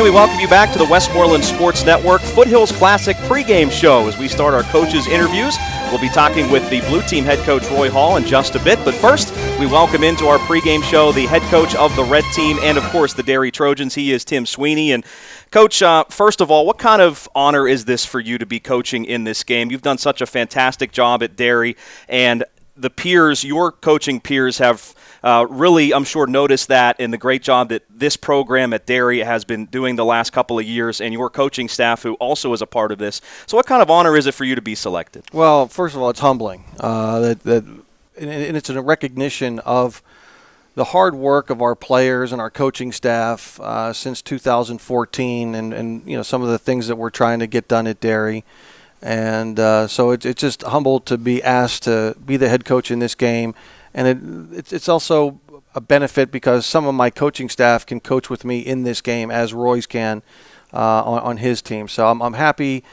And we welcome you back to the Westmoreland Sports Network Foothills Classic pregame show. As we start our coaches' interviews, we'll be talking with the Blue Team head coach Roy Hall in just a bit. But first, we welcome into our pregame show the head coach of the Red Team and, of course, the Derry Trojans. He is Tim Sweeney. And, Coach, first of all, what kind of honor is this for you to be coaching in this game? You've done such a fantastic job at Derry, and the peers, your coaching peers, have really, I'm sure, noticed that in the great job that this program at Derry has been doing the last couple of years, and your coaching staff, who also is a part of this. So what kind of honor is it for you to be selected? Well, first of all, it's humbling. And it's a recognition of the hard work of our players and our coaching staff since 2014 and you know, some of the things that we're trying to get done at Derry. And so it's just humbled to be asked to be the head coach in this game. And it's also a benefit because some of my coaching staff can coach with me in this game as Roy's can on his team. So I'm happy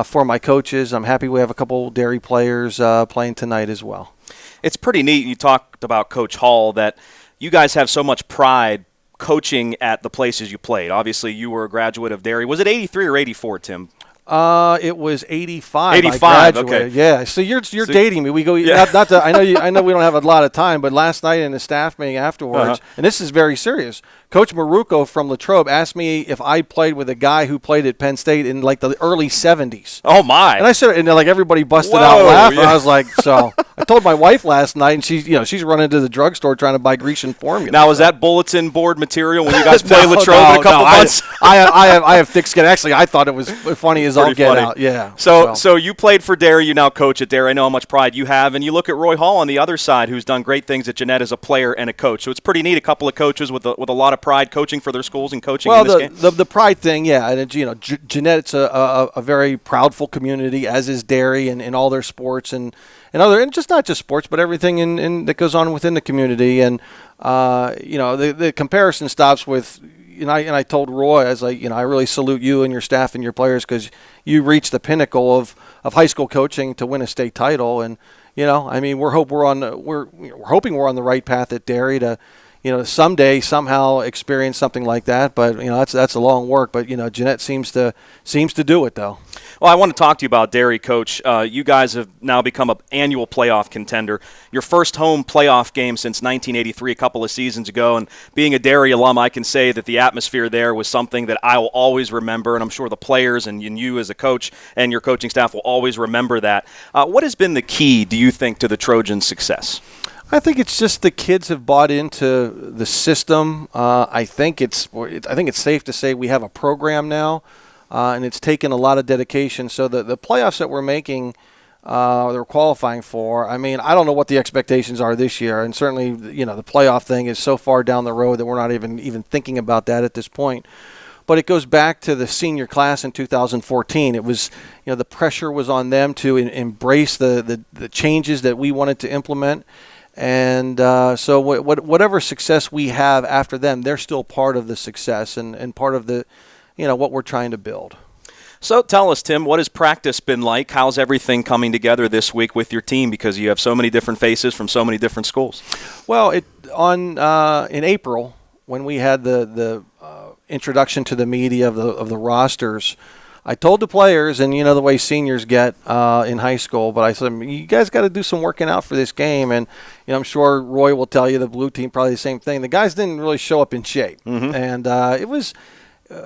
for my coaches. I'm happy we have a couple Derry players playing tonight as well. It's pretty neat. You talked about Coach Hall, that you guys have so much pride coaching at the places you played. Obviously, you were a graduate of Derry. Was it 83 or 84, Tim? It was 85. 85, okay. Yeah, so you're dating me. We go. Yeah. I know we don't have a lot of time, but last night in the staff meeting afterwards, and this is very serious. Coach Maruco from Latrobe asked me if I played with a guy who played at Penn State in like the early 70s. Oh my! And I said, and like everybody busted out laughing. Yeah. I was like, so I told my wife last night, and she's running to the drugstore trying to buy Grecian formula. Now, was that bulletin board material when you guys played Latrobe in a couple months? I have thick skin. Actually, I thought it was funny as all get out. Yeah. So you played for Derry. You now coach at Derry. I know how much pride you have, and you look at Roy Hall on the other side, who's done great things at Jeanette as a player and a coach. So it's pretty neat. A couple of coaches with a lot of pride coaching for their schools and coaching in this game. Well, the pride thing, yeah, and Jeanette's a very proudful community, as is Derry, and in all their sports and just not just sports, but everything in that goes on within the community. And the comparison stops with. And I told Roy, I was like, I really salute you and your staff and your players because you reached the pinnacle of high school coaching to win a state title. And we're hoping we're on the right path at Derry to, someday somehow experience something like that. But that's a long work. But Jeanette seems to do it though. Well, I want to talk to you about Derry, Coach. You guys have now become an annual playoff contender. Your first home playoff game since 1983, a couple of seasons ago. And being a Derry alum, I can say that the atmosphere there was something that I will always remember, and I'm sure the players and you as a coach and your coaching staff will always remember that. What has been the key, do you think, to the Trojans' success? I think it's just the kids have bought into the system. I think it's safe to say we have a program now. And it's taken a lot of dedication. So the playoffs that we're making, they're qualifying for, I don't know what the expectations are this year. And certainly, the playoff thing is so far down the road that we're not even thinking about that at this point. But it goes back to the senior class in 2014. It was, the pressure was on them to embrace the changes that we wanted to implement. And so whatever success we have after them, they're still part of the success and part of the what we're trying to build. So tell us, Tim, what has practice been like? How's everything coming together this week with your team? Because you have so many different faces from so many different schools. Well, in April, when we had the introduction to the media of the rosters, I told the players, and the way seniors get in high school, but I said, you guys got to do some working out for this game. And I'm sure Roy will tell you, the Blue Team, probably the same thing. The guys didn't really show up in shape. Mm-hmm. And it was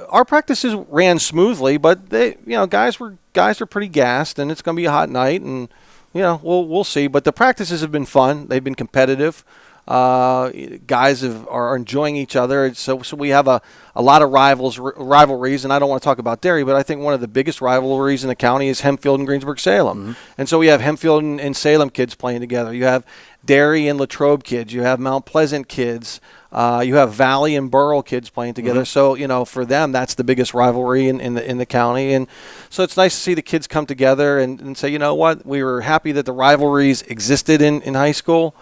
our practices ran smoothly, but they, guys were pretty gassed, and it's going to be a hot night, and we'll see. But the practices have been fun; they've been competitive. Guys are enjoying each other, so we have a lot of rivalries. And I don't want to talk about Derry, but I think one of the biggest rivalries in the county is Hempfield and Greensburg-Salem. Mm-hmm. And so we have Hempfield and Salem kids playing together. You have Derry and Latrobe kids. You have Mount Pleasant kids. You have Valley and Burrell kids playing together. Mm-hmm. So, for them, that's the biggest rivalry in the county. And so it's nice to see the kids come together and say, you know what, we were happy that the rivalries existed in high school,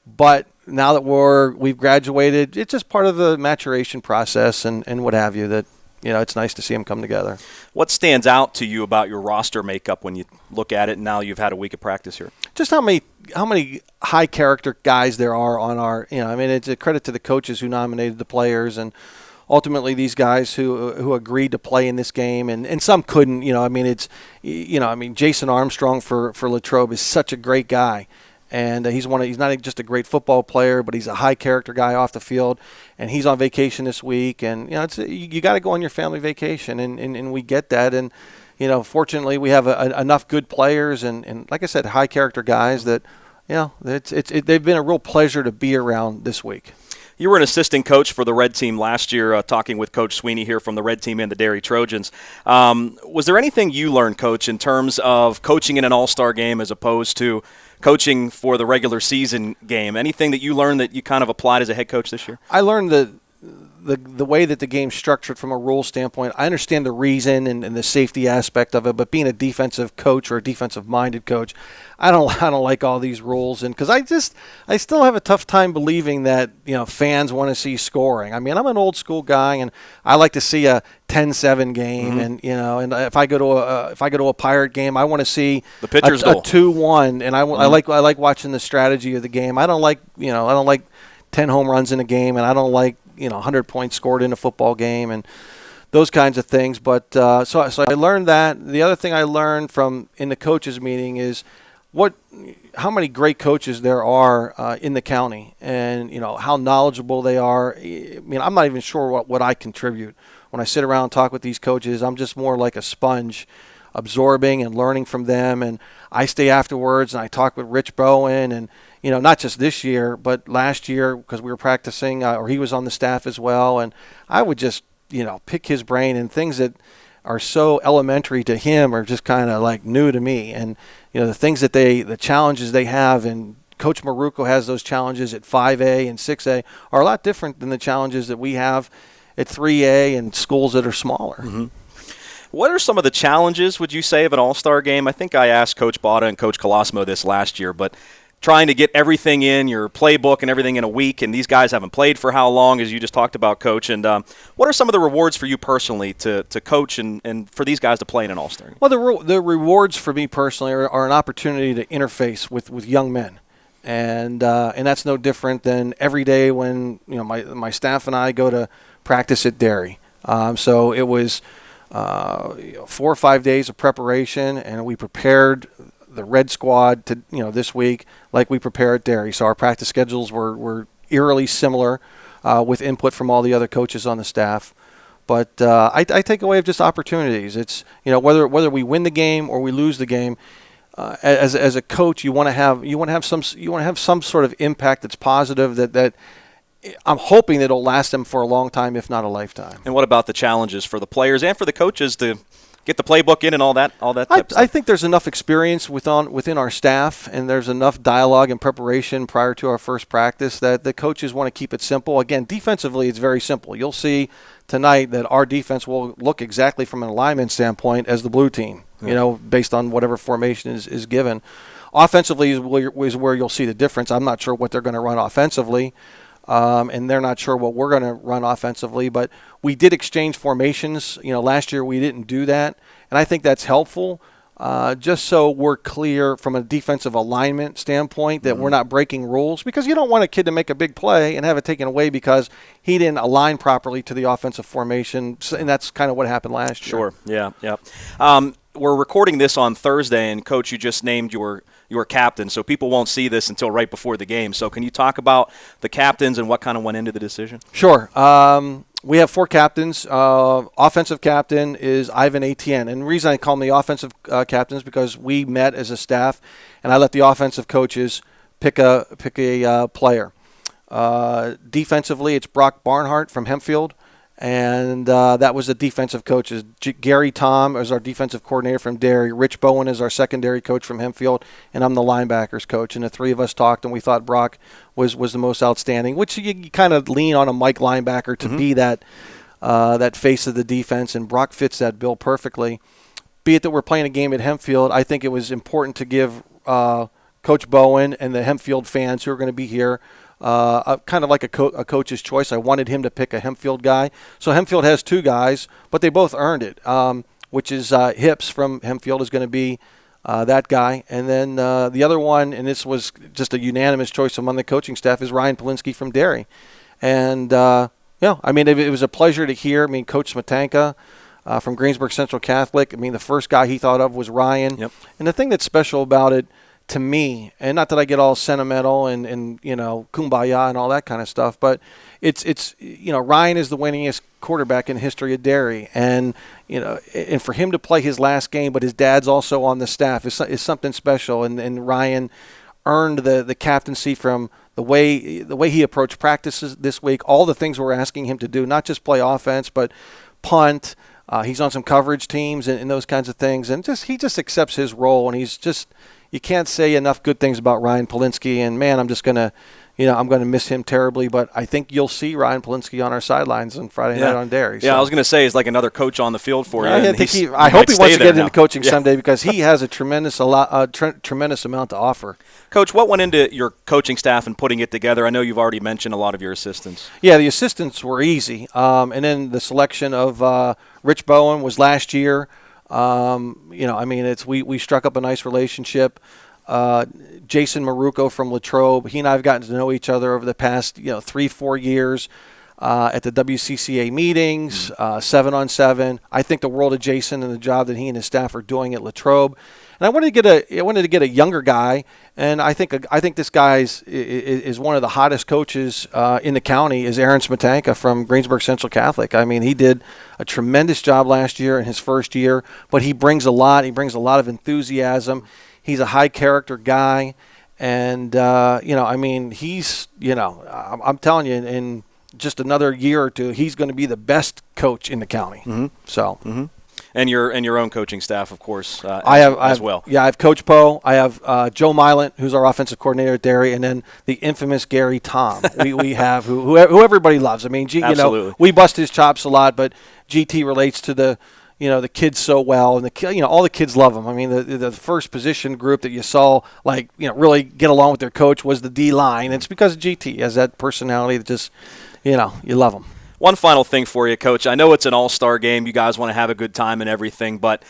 but now that we've graduated, it's just part of the maturation process and what have you, that it's nice to see them come together. What stands out to you about your roster makeup when you look at it, and now you've had a week of practice here? Just how many high character guys there are on our, it's a credit to the coaches who nominated the players and ultimately these guys who agreed to play in this game, and some couldn't. I mean, Jason Armstrong for Latrobe is such a great guy. And he's not just a great football player, but he's a high character guy off the field. And he's on vacation this week. And you got to go on your family vacation, and we get that. And fortunately, we have enough good players and like I said, high character guys that they've been a real pleasure to be around this week. You were an assistant coach for the Red Team last year, talking with Coach Sweeney here from the Red Team and the Derry Trojans. Was there anything you learned, Coach, in terms of coaching in an all-star game as opposed to coaching for the regular season game? Anything that you learned that you kind of applied as a head coach this year? I learned the way that the game's structured from a rule standpoint. I understand the reason and the safety aspect of it, but being a defensive coach or a defensive-minded coach, I don't like all these rules, and because I still have a tough time believing that fans want to see scoring. I mean, I'm an old school guy, and I like to see a 10-7 game, and and if I go to a Pirate game, I want to see the pitcher's a goal. 2-1, and I like watching the strategy of the game. I don't like 10 home runs in a game, and I don't like 100 points scored in a football game and those kinds of things. But so I learned that. The other thing I learned from in the coaches meeting is how many great coaches there are in the county, and how knowledgeable they are. I mean, I'm not even sure what I contribute when I sit around and talk with these coaches. I'm just more like a sponge, absorbing and learning from them. And I stay afterwards and I talk with Rich Bowen, and not just this year, but last year, because we were practicing, or he was on the staff as well. And I would just, pick his brain, and things that are so elementary to him are just kind of like new to me. And, the things the challenges they have, and Coach Maruco has those challenges at 5A and 6A are a lot different than the challenges that we have at 3A and schools that are smaller. Mm-hmm. What are some of the challenges, would you say, of an all-star game? I think I asked Coach Bada and Coach Colosimo this last year, but trying to get everything in, your playbook and everything in a week, and these guys haven't played for how long, as you just talked about, Coach. And what are some of the rewards for you personally to coach and for these guys to play in an all-star game? Well, the rewards for me personally are an opportunity to interface with young men. And that's no different than every day when my staff and I go to practice at Derry. So it was 4 or 5 days of preparation, and we prepared the Red Squad to this week like we prepare at Derry. So our practice schedules were eerily similar, with input from all the other coaches on the staff. But I take away just opportunities. It's whether we win the game or we lose the game. As a coach, you want to have some sort of impact that's positive, that I'm hoping that it'll last them for a long time, if not a lifetime. And what about the challenges for the players and for the coaches to get the playbook in and all that type of stuff? I think there's enough experience within our staff, and there's enough dialogue and preparation prior to our first practice that the coaches want to keep it simple. Again, defensively, it's very simple. You'll see tonight that our defense will look exactly from an alignment standpoint as the blue team, based on whatever formation is given. Offensively is where you'll see the difference. I'm not sure what they're going to run offensively. And they're not sure what we're going to run offensively, but we did exchange formations. Last year we didn't do that, and I think that's helpful, just so we're clear from a defensive alignment standpoint that we're not breaking rules, because you don't want a kid to make a big play and have it taken away because he didn't align properly to the offensive formation, and that's kind of what happened last year. Sure, yeah. We're recording this on Thursday, and Coach, you just named your captain, so people won't see this until right before the game. So can you talk about the captains and what kind of went into the decision? Sure. We have 4 captains. Offensive captain is Ivan Etienne. And the reason I call him the offensive captain is because we met as a staff, and I let the offensive coaches pick a player. Defensively, it's Brock Barnhart from Hempfield. And that was the defensive coaches. Gary Tom is our defensive coordinator from Derry. Rich Bowen is our secondary coach from Hempfield. And I'm the linebackers coach. And the three of us talked, and we thought Brock was the most outstanding, which you kind of lean on a Mike linebacker to be that face of the defense. And Brock fits that bill perfectly. Be it that we're playing a game at Hempfield, I think it was important to give Coach Bowen and the Hempfield fans who are going to be here kind of like a coach's choice. I wanted him to pick a Hempfield guy. So Hempfield has 2 guys, but they both earned it, which is Hips from Hempfield is going to be that guy. And then the other one, and this was just a unanimous choice among the coaching staff, is Ryan Polinsky from Derry. And, Yeah, I mean, it was a pleasure to hear. I mean, Coach Smetanka from Greensburg Central Catholic, I mean, the first guy he thought of was Ryan. Yep. And the thing that's special about it to me, and not that I get all sentimental and kumbaya and all that kind of stuff, but it's Ryan is the winningest quarterback in the history of Derry, and and for him to play his last game, but his dad's also on the staff is something special, and Ryan earned the captaincy from the way he approached practices this week, all the things we're asking him to do, not just play offense, but punt. He's on some coverage teams and those kinds of things, and he just accepts his role, and you can't say enough good things about Ryan Polinsky, and man, I'm just gonna miss him terribly, but I think you'll see Ryan Polinsky on our sidelines on Friday night on Derry. Yeah, I was going to say he's like another coach on the field for you. I hope he wants to get into coaching someday because he has a tremendous amount to offer. Coach, what went into your coaching staff and putting it together? I know you've already mentioned a lot of your assistants. Yeah, the assistants were easy, and then the selection of Rich Bowen was last year. We struck up a nice relationship. Jason Maruco from Latrobe, he and I have gotten to know each other over the past 3-4 years at the WCCA meetings, 7-on-7. I think the world of Jason and the job that he and his staff are doing at Latrobe. And I wanted to get a younger guy, and I think this guy is one of the hottest coaches in the county. Is Aaron Smetanka from Greensburg Central Catholic. I mean, he did a tremendous job last year in his first year, but he brings a lot. He brings a lot of enthusiasm. He's a high character guy, and he's I'm telling you, in just another year or two, he's going to be the best coach in the county. Mm-hmm. So. Mm-hmm. And your own coaching staff, of course, I have well. Yeah, I have Coach Poe. I have Joe Mylant, who's our offensive coordinator at Derry, and then the infamous Gary Tom. we have who everybody loves. I mean, absolutely. We bust his chops a lot, but GT relates to the kids so well, and all the kids love him. I mean, the first position group that you saw really get along with their coach was the D line. It's because GT has that personality that just you love him. One final thing for you, Coach. I know it's an all-star game. You guys want to have a good time and everything, but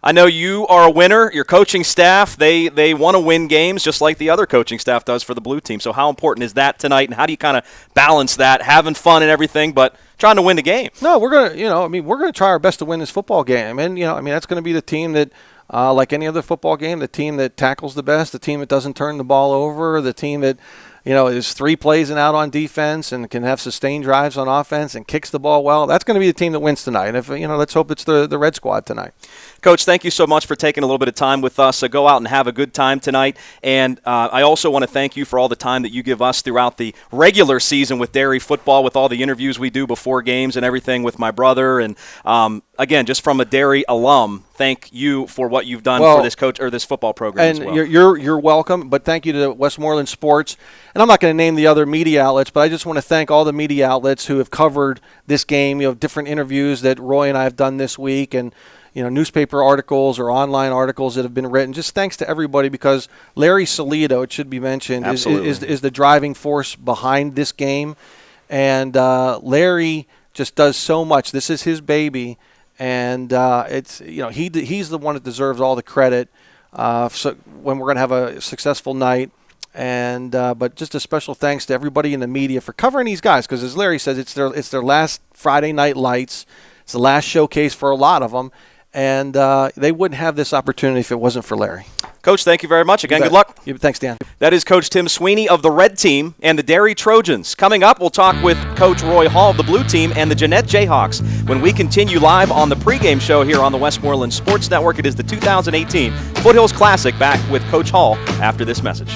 I know you are a winner. Your coaching staff, they want to win games just like the other coaching staff does for the blue team. So how important is that tonight, and how do you kind of balance that, having fun and everything, but trying to win the game? No, we're going to try our best to win this football game. And, that's going to be the team that, like any other football game, the team that tackles the best, the team that doesn't turn the ball over, the team that is 3 plays and out on defense and can have sustained drives on offense and kicks the ball well. That's going to be the team that wins tonight. And if let's hope it's the Red Squad tonight. Coach, thank you so much for taking a little bit of time with us. So go out and have a good time tonight. And I also want to thank you for all the time that you give us throughout the regular season with Derry football, with all the interviews we do before games and everything with my brother. And again, just from a Derry alum, thank you for what you've done for this coach or this football program and as well. You're welcome, but thank you to Westmoreland Sports. And I'm not going to name the other media outlets, but I just want to thank all the media outlets who have covered this game, different interviews that Roy and I have done this week, and newspaper articles or online articles that have been written. Just thanks to everybody, because Larry Salido, it should be mentioned, is the driving force behind this game. And Larry just does so much. This is his baby, and he's the one that deserves all the credit. So when we're going to have a successful night. And but just a special thanks to everybody in the media for covering these guys, because as Larry says, it's their last Friday night lights. It's the last showcase for a lot of them, and they wouldn't have this opportunity if it wasn't for Larry. Coach, thank you very much. Again, good luck. Thanks, Dan. That is Coach Tim Sweeney of the Red Team and the Derry Trojans. Coming up, we'll talk with Coach Roy Hall of the Blue Team and the Jeanette Jayhawks when we continue live on the pregame show here on the Westmoreland Sports Network. It is the 2018 Foothills Classic, back with Coach Hall after this message.